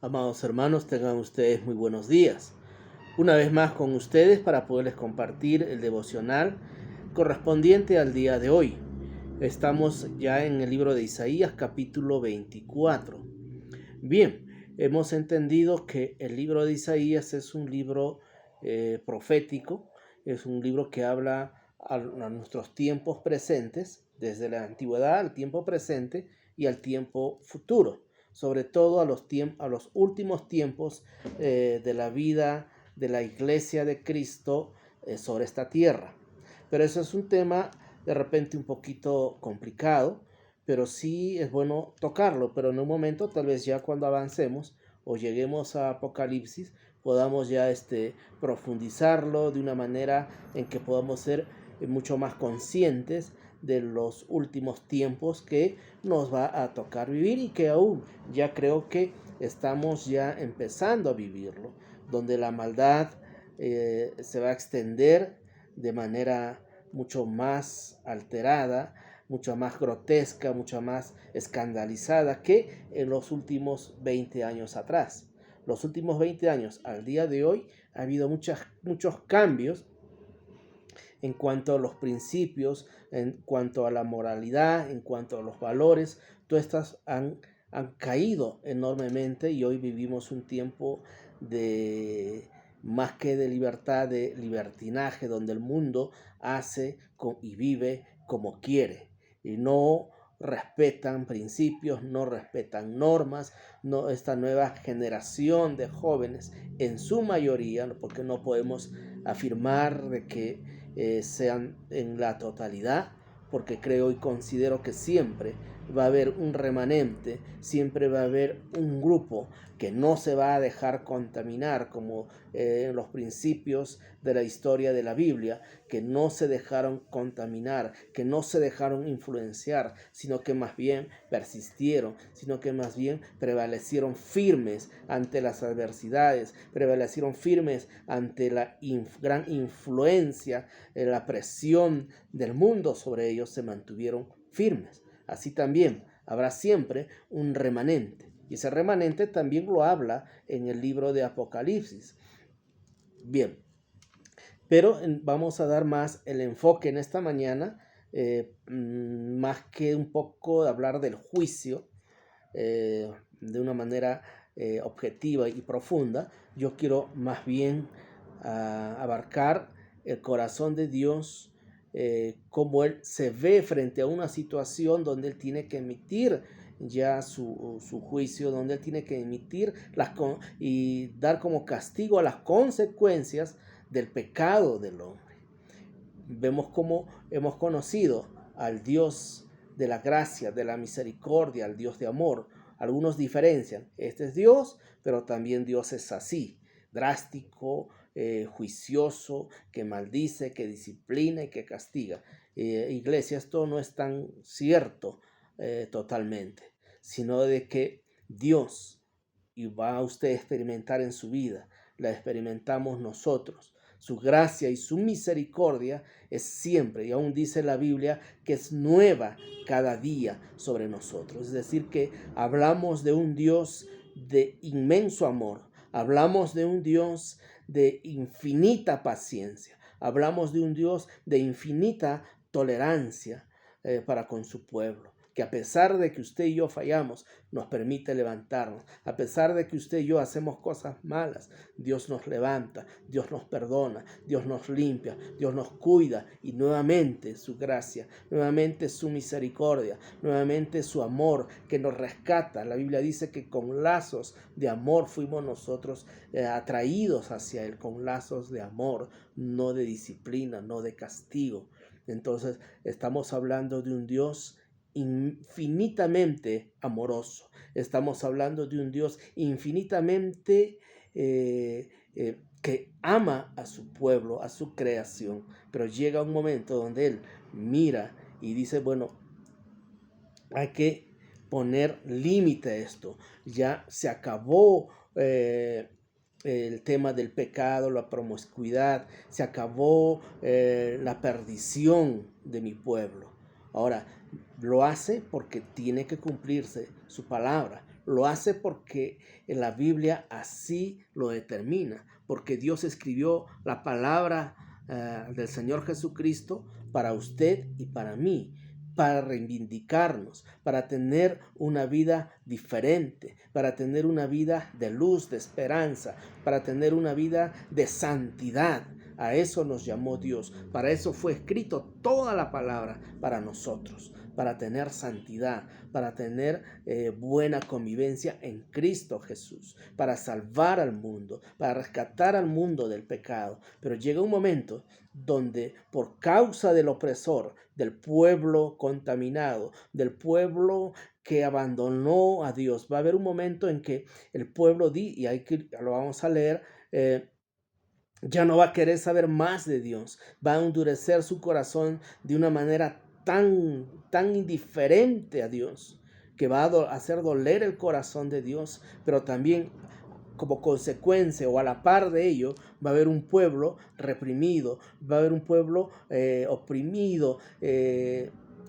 Amados hermanos, tengan ustedes muy buenos días. Una vez más con ustedes para poderles compartir el devocional correspondiente al día de hoy. Estamos ya en el libro de Isaías capítulo 24. Bien, hemos entendido que el libro de Isaías es un libro profético, es un libro que habla a nuestros tiempos presentes, desde la antigüedad al tiempo presente y al tiempo futuro, sobre todo a los últimos tiempos de la vida de la iglesia de Cristo sobre esta tierra. Pero eso es un tema de repente un poquito complicado, pero sí es bueno tocarlo, pero en un momento tal vez ya cuando avancemos o lleguemos a Apocalipsis podamos ya profundizarlo de una manera en que podamos ser mucho más conscientes de los últimos tiempos que nos va a tocar vivir y que aún ya creo que estamos ya empezando a vivirlo, donde la maldad se va a extender de manera mucho más alterada, mucho más grotesca, mucho más escandalizada que en los últimos 20 años atrás. Los últimos 20 años al día de hoy ha habido muchos cambios en cuanto a los principios, en cuanto a la moralidad, en cuanto a los valores. Todas estas han caído enormemente y hoy vivimos un tiempo de más que de libertad, de libertinaje, donde el mundo hace y vive como quiere y no respetan principios, no respetan normas. No, esta nueva generación de jóvenes, en su mayoría, porque no podemos afirmar de que sean en la totalidad, porque creo y considero que siempre va a haber un remanente, siempre va a haber un grupo que no se va a dejar contaminar, como en los principios de la historia de la Biblia, que no se dejaron contaminar, que no se dejaron influenciar, sino que más bien persistieron, sino que más bien prevalecieron firmes ante las adversidades, prevalecieron firmes ante la gran influencia, la presión del mundo sobre ellos, se mantuvieron firmes. Así también habrá siempre un remanente. Y ese remanente también lo habla en el libro de Apocalipsis. Bien, pero vamos a dar más el enfoque en esta mañana, más que un poco de hablar del juicio de una manera objetiva y profunda. Yo quiero más bien abarcar el corazón de Dios, cómo Él se ve frente a una situación donde Él tiene que emitir ya su juicio, donde Él tiene que emitir y dar como castigo a las consecuencias del pecado del hombre. Vemos cómo hemos conocido al Dios de la gracia, de la misericordia, al Dios de amor. Algunos diferencian, este es Dios, pero también Dios es así, drástico, juicioso, que maldice, que disciplina y que castiga. Iglesia, esto no es tan cierto totalmente, sino de que Dios, y va a usted a experimentar en su vida, la experimentamos nosotros. Su gracia y su misericordia es siempre, y aún dice la Biblia, que es nueva cada día sobre nosotros. Es decir, que hablamos de un Dios de inmenso amor, hablamos de un Dios de infinita paciencia, hablamos de un Dios de infinita tolerancia para con su pueblo, que a pesar de que usted y yo fallamos, nos permite levantarnos. A pesar de que usted y yo hacemos cosas malas, Dios nos levanta, Dios nos perdona, Dios nos limpia, Dios nos cuida, y nuevamente su gracia, nuevamente su misericordia, nuevamente su amor que nos rescata. La Biblia dice que con lazos de amor fuimos nosotros atraídos hacia Él, con lazos de amor, no de disciplina, no de castigo. Entonces estamos hablando de un Dios infinitamente amoroso. Estamos hablando de un Dios infinitamente que ama a su pueblo, a su creación, pero llega un momento donde Él mira y dice, bueno, hay que poner límite a esto. Ya se acabó el tema del pecado, la promiscuidad, se acabó la perdición de mi pueblo. Ahora, lo hace porque tiene que cumplirse su palabra, Lo hace porque en la Biblia así lo determina, porque Dios escribió la palabra del Señor Jesucristo para usted y para mí, para reivindicarnos, para tener una vida diferente, para tener una vida de luz, de esperanza, para tener una vida de santidad. A eso nos llamó Dios, para eso fue escrito toda la palabra para nosotros, para tener santidad, para tener buena convivencia en Cristo Jesús, para salvar al mundo, para rescatar al mundo del pecado. Pero llega un momento donde por causa del opresor, del pueblo contaminado, del pueblo que abandonó a Dios, va a haber un momento en que el pueblo, y ahí lo vamos a leer, ya no va a querer saber más de Dios, va a endurecer su corazón de una manera tan indiferente a Dios, que va a hacer doler el corazón de Dios, pero también como consecuencia o a la par de ello va a haber un pueblo reprimido, va a haber un pueblo oprimido,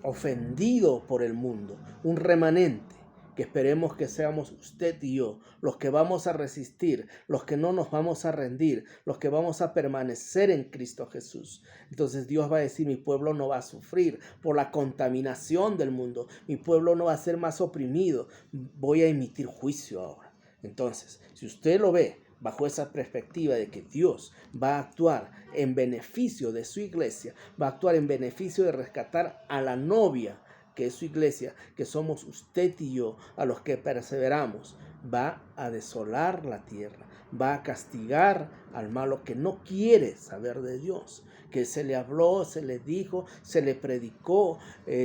ofendido por el mundo, un remanente que esperemos que seamos usted y yo, los que vamos a resistir, los que no nos vamos a rendir, los que vamos a permanecer en Cristo Jesús. Entonces Dios va a decir, mi pueblo no va a sufrir por la contaminación del mundo, mi pueblo no va a ser más oprimido, voy a emitir juicio ahora. Entonces, si usted lo ve bajo esa perspectiva de que Dios va a actuar en beneficio de su iglesia, va a actuar en beneficio de rescatar a la novia, que es su iglesia, que somos usted y yo, a los que perseveramos, va a desolar la tierra, va a castigar al malo que no quiere saber de Dios, que se le habló, se le dijo, se le predicó,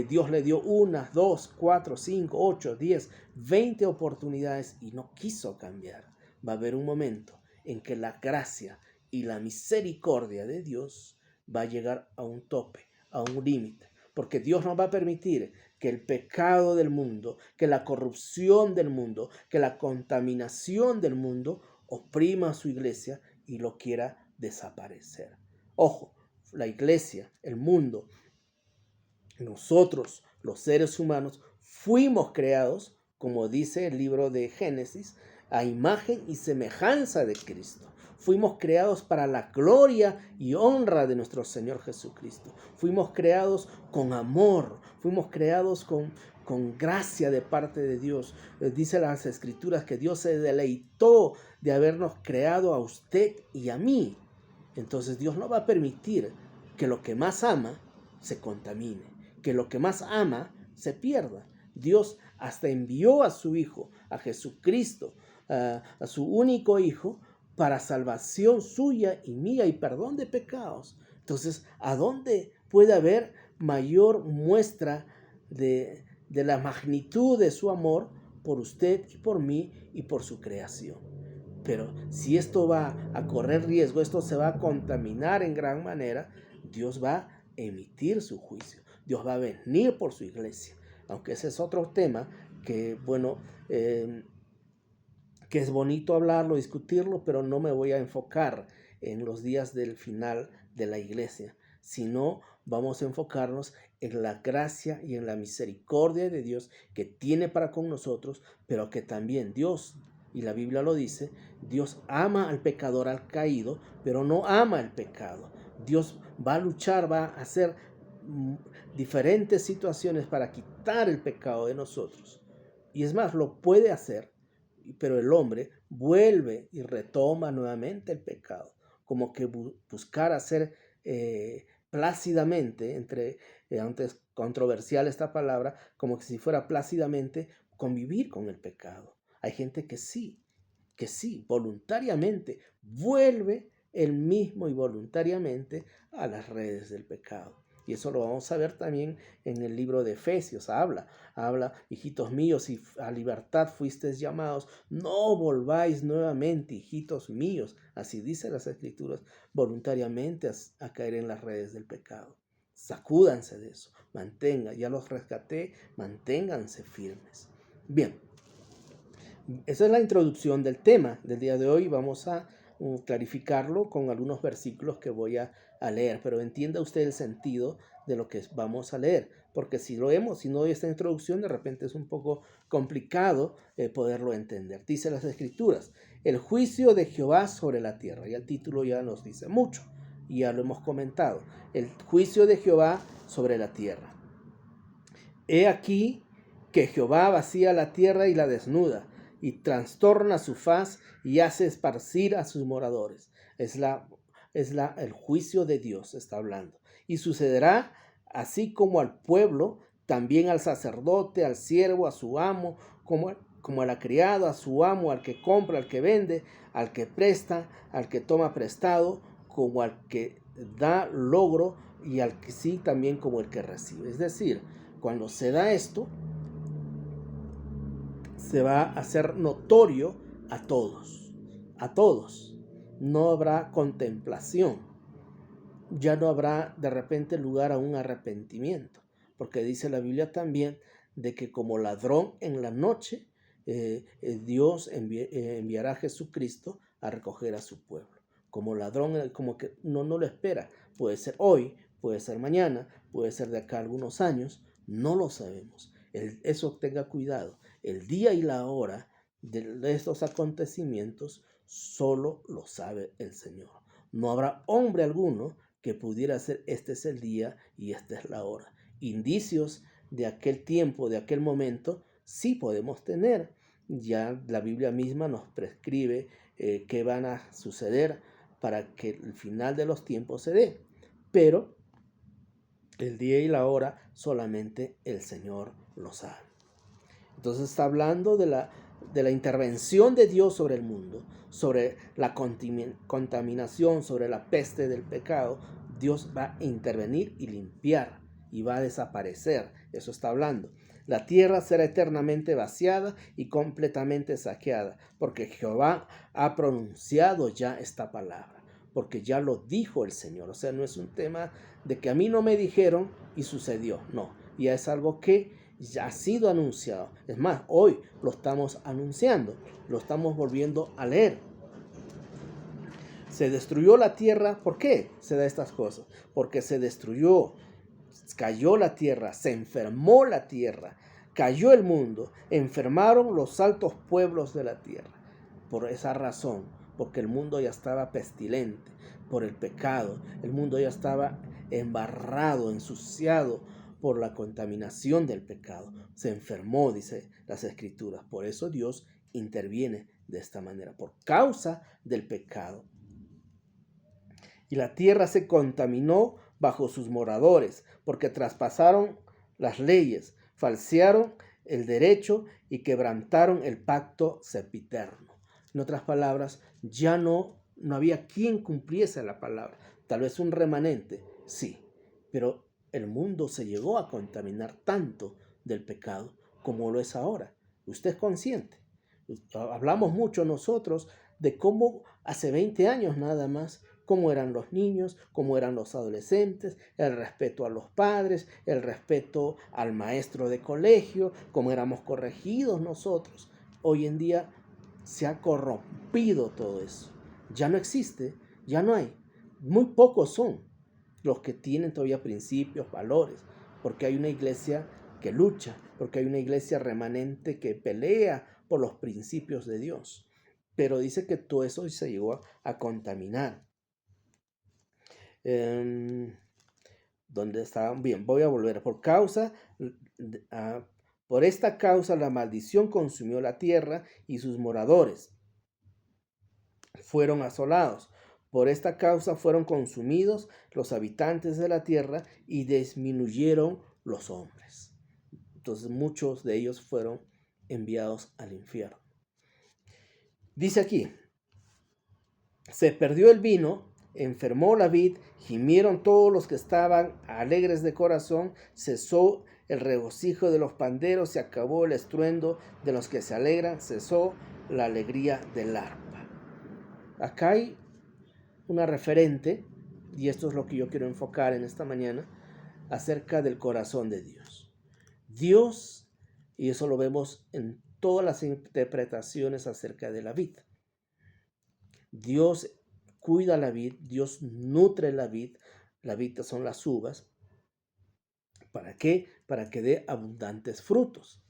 Dios le dio 1, 2, 4, 5, 8, 10, 20 oportunidades y no quiso cambiar. Va a haber un momento en que la gracia y la misericordia de Dios va a llegar a un tope, a un límite. Porque Dios no va a permitir que el pecado del mundo, que la corrupción del mundo, que la contaminación del mundo oprima a su iglesia y lo quiera desaparecer. Ojo, la iglesia, el mundo, nosotros, los seres humanos, fuimos creados, como dice el libro de Génesis, a imagen y semejanza de Cristo. Fuimos creados para la gloria y honra de nuestro Señor Jesucristo. Fuimos creados con amor, fuimos creados con gracia de parte de Dios. Dice las Escrituras que Dios se deleitó de habernos creado a usted y a mí. Entonces Dios no va a permitir que lo que más ama se contamine, que lo que más ama se pierda. Dios hasta envió a su Hijo, a Jesucristo, a su único Hijo, para salvación suya y mía y perdón de pecados. Entonces, ¿a dónde puede haber mayor muestra de la magnitud de su amor por usted y por mí y por su creación? Pero si esto va a correr riesgo, esto se va a contaminar en gran manera, Dios va a emitir su juicio. Dios va a venir por su iglesia. Aunque ese es otro tema que, bueno, que es bonito hablarlo, discutirlo, pero no me voy a enfocar en los días del final de la iglesia, sino vamos a enfocarnos en la gracia y en la misericordia de Dios que tiene para con nosotros, pero que también Dios, y la Biblia lo dice, Dios ama al pecador, al caído, pero no ama el pecado. Dios va a luchar, va a hacer diferentes situaciones para quitar el pecado de nosotros. Y es más, lo puede hacer, pero el hombre vuelve y retoma nuevamente el pecado, como que buscar hacer plácidamente, antes controversial esta palabra, como que si fuera plácidamente convivir con el pecado. Hay gente que sí, voluntariamente vuelve él mismo y voluntariamente a las redes del pecado. Y eso lo vamos a ver también en el libro de Efesios. Habla, hijitos míos, si a libertad fuisteis llamados, no volváis nuevamente, hijitos míos. Así dice las Escrituras, voluntariamente a caer en las redes del pecado. Sacúdanse de eso, ya los rescaté, manténganse firmes. Bien, esa es la introducción del tema del día de hoy. Vamos a clarificarlo con algunos versículos que voy a leer, pero entienda usted el sentido de lo que vamos a leer. porque si no doy esta introducción, de repente es un poco complicado poderlo entender. Dice las Escrituras, el juicio de Jehová sobre la tierra, y el título ya nos dice mucho, y ya lo hemos comentado, el juicio de Jehová sobre la tierra. He aquí que Jehová vacía la tierra y la desnuda, y trastorna su faz y hace esparcir a sus moradores. El juicio de Dios está hablando. Y sucederá así como al pueblo, también al sacerdote, al siervo, a su amo, como a la criada, a su amo, al que compra, al que vende, al que presta, al que toma prestado, como al que da logro y al que sí también como el que recibe. Es decir, cuando se da esto, se va a hacer notorio a todos, a todos. No habrá contemplación, ya no habrá de repente lugar a un arrepentimiento, porque dice la Biblia también de que como ladrón en la noche, Dios enviará a Jesucristo a recoger a su pueblo. Como ladrón, como que no lo espera. Puede ser hoy, puede ser mañana, puede ser de acá a algunos años, no lo sabemos. Eso tenga cuidado. El día y la hora de estos acontecimientos solo lo sabe el Señor. No habrá hombre alguno que pudiera ser este es el día y esta es la hora. Indicios de aquel tiempo, de aquel momento, sí podemos tener. Ya la Biblia misma nos prescribe qué van a suceder para que el final de los tiempos se dé. Pero el día y la hora solamente el Señor lo sabe. Entonces está hablando de la intervención de Dios sobre el mundo, sobre la contaminación, sobre la peste del pecado. Dios va a intervenir y limpiar y va a desaparecer. Eso está hablando. La tierra será eternamente vaciada y completamente saqueada, porque Jehová ha pronunciado ya esta palabra, porque ya lo dijo el Señor. O sea, no es un tema de que a mí no me dijeron y sucedió. No, ya es algo que ya ha sido anunciado. Es más, hoy lo estamos anunciando, lo estamos volviendo a leer. Se destruyó la tierra. ¿Por qué se da estas cosas? Porque se destruyó, cayó la tierra, se enfermó la tierra, cayó el mundo, enfermaron los altos pueblos de la tierra. Por esa razón, porque el mundo ya estaba pestilente, por el pecado, el mundo ya estaba embarrado, ensuciado por la contaminación del pecado. Se enfermó, dice las Escrituras. Por eso Dios interviene de esta manera, por causa del pecado. Y la tierra se contaminó bajo sus moradores, porque traspasaron las leyes, falsearon el derecho y quebrantaron el pacto sempiterno. En otras palabras, ya no había quien cumpliese la palabra. Tal vez un remanente, sí, pero el mundo se llegó a contaminar tanto del pecado como lo es ahora. Usted es consciente. Hablamos mucho nosotros de cómo hace 20 años nada más, cómo eran los niños, cómo eran los adolescentes, el respeto a los padres, el respeto al maestro de colegio, cómo éramos corregidos nosotros. Hoy en día se ha corrompido todo eso. Ya no existe, ya no hay. Muy pocos son los que tienen todavía principios, valores, porque hay una iglesia que lucha, porque hay una iglesia remanente que pelea por los principios de Dios. Pero dice que todo eso se llegó a contaminar. ¿Dónde estaban? Bien, voy a volver. Por esta causa la maldición consumió la tierra y sus moradores fueron asolados. Por esta causa fueron consumidos los habitantes de la tierra y disminuyeron los hombres. Entonces muchos de ellos fueron enviados al infierno. Dice aquí, se perdió el vino, enfermó la vid, gimieron todos los que estaban alegres de corazón, cesó el regocijo de los panderos, se acabó el estruendo de los que se alegran, cesó la alegría del arpa. Acá hay una referente, y esto es lo que yo quiero enfocar en esta mañana, acerca del corazón de Dios. Dios, y eso lo vemos en todas las interpretaciones acerca de la vid. Dios cuida la vid, Dios nutre la vid son las uvas. ¿Para qué? para que dé abundantes frutos.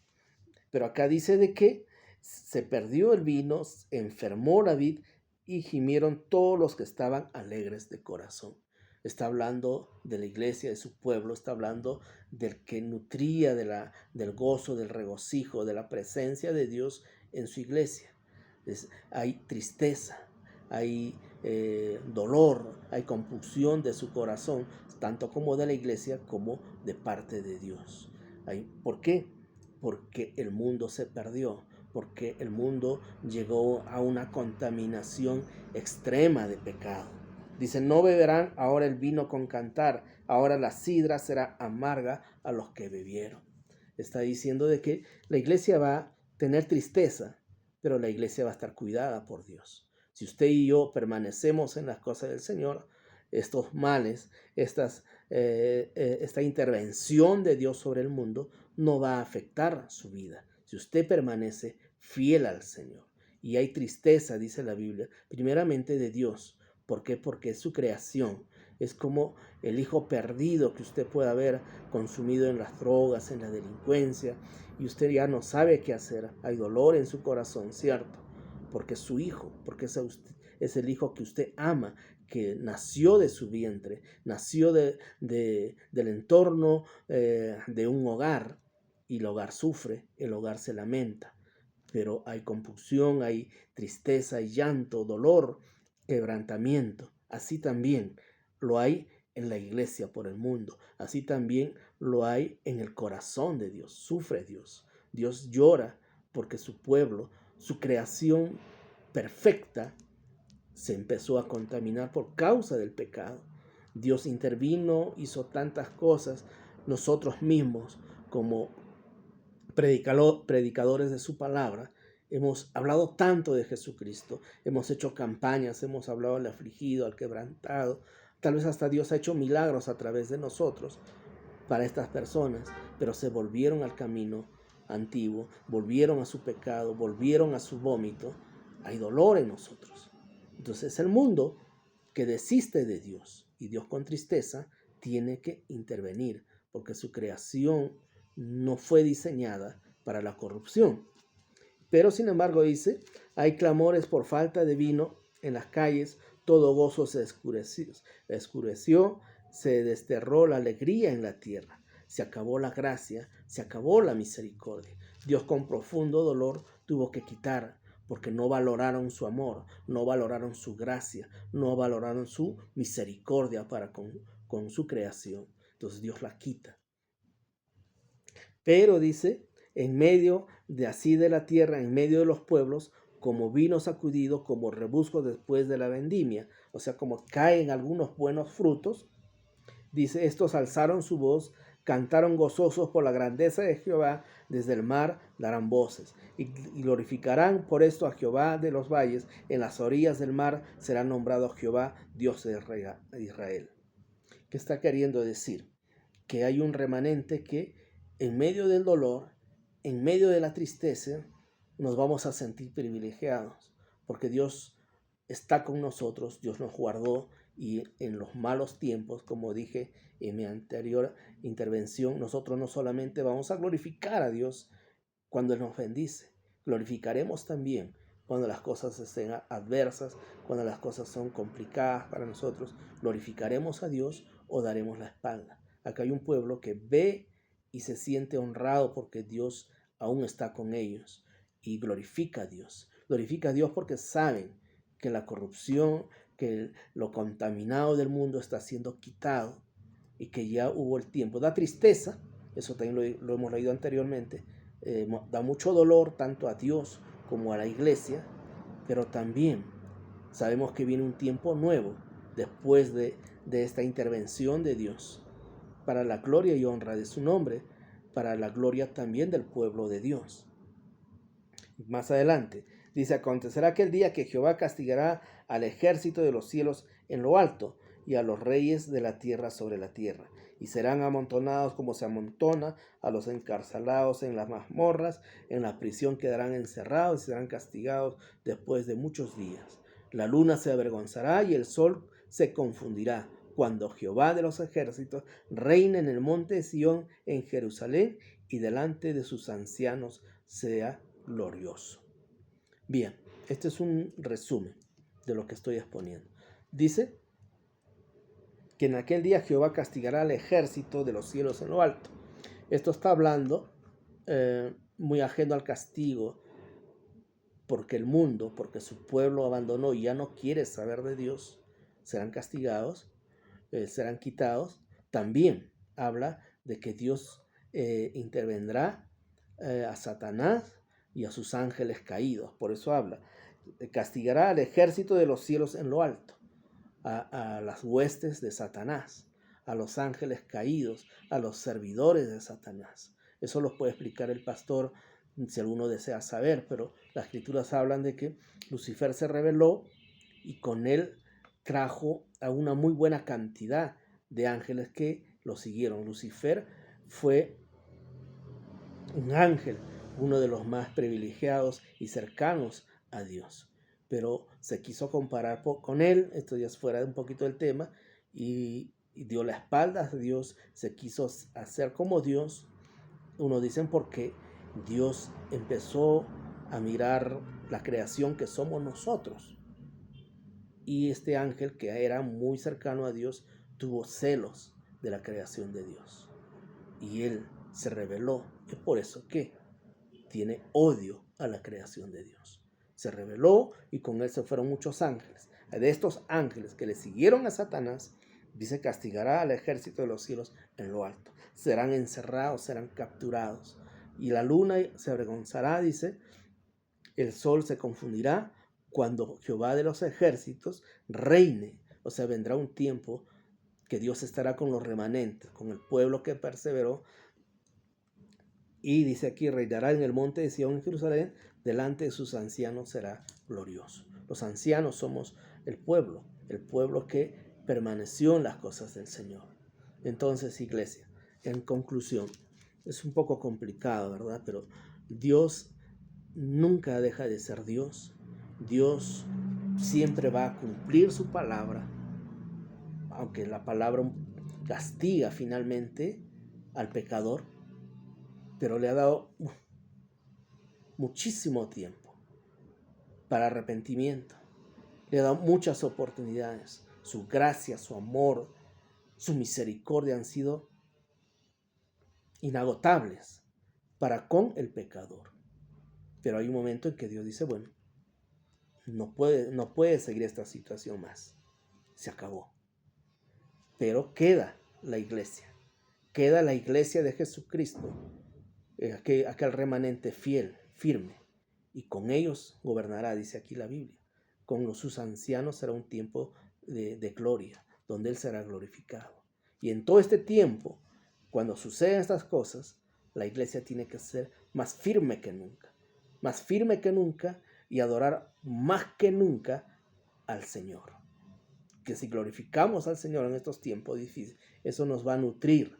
Pero acá dice de que se perdió el vino, enfermó la vid y gimieron todos los que estaban alegres de corazón. Está hablando de la iglesia, de su pueblo, está hablando del que nutría del gozo, del regocijo, de la presencia de Dios en su iglesia. Hay tristeza, hay dolor, hay compunción de su corazón, tanto como de la iglesia como de parte de Dios. ¿Por qué? Porque el mundo se perdió, porque el mundo llegó a una contaminación extrema de pecado. Dice, no beberán ahora el vino con cantar, ahora la sidra será amarga a los que bebieron. Está diciendo de que la iglesia va a tener tristeza, pero la iglesia va a estar cuidada por Dios. Si usted y yo permanecemos en las cosas del Señor, estos males, esta intervención de Dios sobre el mundo no va a afectar su vida. Si usted permanece fiel al Señor. Y hay tristeza, dice la Biblia, primeramente de Dios. ¿Por qué? Porque es su creación. Es como el hijo perdido que usted puede haber consumido en las drogas, en la delincuencia, y usted ya no sabe qué hacer. Hay dolor en su corazón, ¿cierto? Porque es su hijo, porque es el hijo que usted ama, que nació de su vientre, nació del entorno de un hogar, y el hogar sufre, el hogar se lamenta. Pero hay compunción, hay tristeza, hay llanto, dolor, quebrantamiento. Así también lo hay en la iglesia por el mundo. Así también lo hay en el corazón de Dios. Sufre Dios. Dios llora porque su pueblo, su creación perfecta, se empezó a contaminar por causa del pecado. Dios intervino, hizo tantas cosas. Nosotros mismos, como predicadores de su palabra, hemos hablado tanto de Jesucristo, hemos hecho campañas, hemos hablado al afligido, al quebrantado, tal vez hasta Dios ha hecho milagros a través de nosotros para estas personas, pero se volvieron al camino antiguo, volvieron a su pecado, volvieron a su vómito. Hay dolor en nosotros. Entonces el mundo que desiste de Dios, y Dios con tristeza tiene que intervenir, porque su creación no fue diseñada para la corrupción. Pero sin embargo dice, hay clamores por falta de vino en las calles, todo gozo se escureció, se desterró la alegría en la tierra, se acabó la gracia, se acabó la misericordia. Dios con profundo dolor tuvo que quitar, porque no valoraron su amor, no valoraron su gracia, no valoraron su misericordia para con su creación. Entonces Dios la quita. Pero dice, en medio de así de la tierra, en medio de los pueblos, como vino sacudido, como rebusco después de la vendimia, o sea, como caen algunos buenos frutos, dice, estos alzaron su voz, cantaron gozosos por la grandeza de Jehová, desde el mar darán voces, y glorificarán por esto a Jehová de los valles, en las orillas del mar será nombrado Jehová, Dios de Israel. ¿Qué está queriendo decir? Que hay un remanente que en medio del dolor, en medio de la tristeza, nos vamos a sentir privilegiados, porque Dios está con nosotros, Dios nos guardó, y en los malos tiempos, como dije en mi anterior intervención, nosotros no solamente vamos a glorificar a Dios cuando Él nos bendice, glorificaremos también cuando las cosas estén adversas, cuando las cosas son complicadas para nosotros, glorificaremos a Dios o daremos la espalda. Acá hay un pueblo que ve y se siente honrado porque Dios aún está con ellos y glorifica a Dios. Glorifica a Dios porque saben que la corrupción, que lo contaminado del mundo está siendo quitado y que ya hubo el tiempo. Da tristeza, eso también lo hemos leído anteriormente, da mucho dolor tanto a Dios como a la iglesia, pero también sabemos que viene un tiempo nuevo después de esta intervención de Dios, para la gloria y honra de su nombre, para la gloria también del pueblo de Dios. Más adelante dice, acontecerá aquel día que Jehová castigará al ejército de los cielos en lo alto y a los reyes de la tierra sobre la tierra, y serán amontonados como se amontona a los encarcelados en las mazmorras, en la prisión quedarán encerrados y serán castigados después de muchos días. La luna se avergonzará y el sol se confundirá, cuando Jehová de los ejércitos reine en el monte de Sión, en Jerusalén, y delante de sus ancianos sea glorioso. Bien, este es un resumen de lo que estoy exponiendo. Dice que en aquel día Jehová castigará al ejército de los cielos en lo alto. Esto está hablando muy ajeno al castigo, porque el mundo, porque su pueblo abandonó y ya no quiere saber de Dios, serán castigados, serán quitados. También habla de que Dios intervendrá a Satanás y a sus ángeles caídos. Por eso habla, castigará al ejército de los cielos en lo alto, a las huestes de Satanás, a los ángeles caídos, a los servidores de Satanás. Eso lo puede explicar el pastor si alguno desea saber, pero las escrituras hablan de que Lucifer se rebeló y con él trajo a una muy buena cantidad de ángeles que lo siguieron. Lucifer fue un ángel, uno de los más privilegiados y cercanos a Dios, pero se quiso comparar con él, esto ya es fuera un poquito del tema, y dio la espalda a Dios, se quiso hacer como Dios. Uno dicen porque Dios empezó a mirar la creación que somos nosotros, y este ángel, que era muy cercano a Dios, tuvo celos de la creación de Dios, y él se rebeló. Es por eso que tiene odio a la creación de Dios. Se rebeló y con él se fueron muchos ángeles. De estos ángeles que le siguieron a Satanás, dice, castigará al ejército de los cielos en lo alto. Serán encerrados, serán capturados. Y la luna se avergonzará, dice, el sol se confundirá cuando Jehová de los ejércitos reine. O sea, vendrá un tiempo que Dios estará con los remanentes, con el pueblo que perseveró. Y dice aquí, reinará en el monte de Sión en Jerusalén, delante de sus ancianos será glorioso. Los ancianos somos el pueblo que permaneció en las cosas del Señor. Entonces, iglesia, en conclusión, es un poco complicado, ¿verdad? Pero Dios nunca deja de ser Dios. Dios siempre va a cumplir su palabra, aunque la palabra castiga finalmente al pecador, pero le ha dado muchísimo tiempo para arrepentimiento. Le ha dado muchas oportunidades. Su gracia, su amor, su misericordia han sido inagotables para con el pecador. Pero hay un momento en que Dios dice, bueno, no puede seguir esta situación más. Se acabó. Pero queda la iglesia de Jesucristo, aquel remanente fiel, firme, y con ellos gobernará, dice aquí la Biblia. Con sus ancianos será un tiempo de gloria, donde Él será glorificado. Y en todo este tiempo, cuando suceden estas cosas, la iglesia tiene que ser más firme que nunca, y adorar más que nunca al Señor. Que si glorificamos al Señor en estos tiempos difíciles, eso nos va a nutrir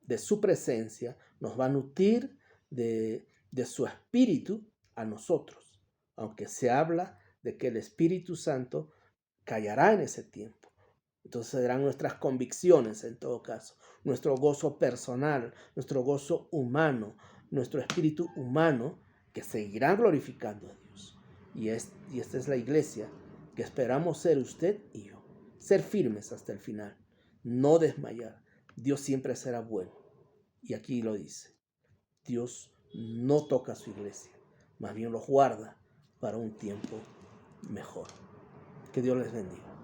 de su presencia, nos va a nutrir de su espíritu a nosotros, aunque se habla de que el Espíritu Santo callará en ese tiempo. Entonces serán nuestras convicciones, en todo caso, nuestro gozo personal, nuestro gozo humano, nuestro espíritu humano, que seguirán glorificando a Dios. Y esta es la iglesia que esperamos ser usted y yo. Ser firmes hasta el final, no desmayar. Dios siempre será bueno. Y aquí lo dice, Dios no toca a su iglesia, más bien los guarda para un tiempo mejor. Que Dios les bendiga.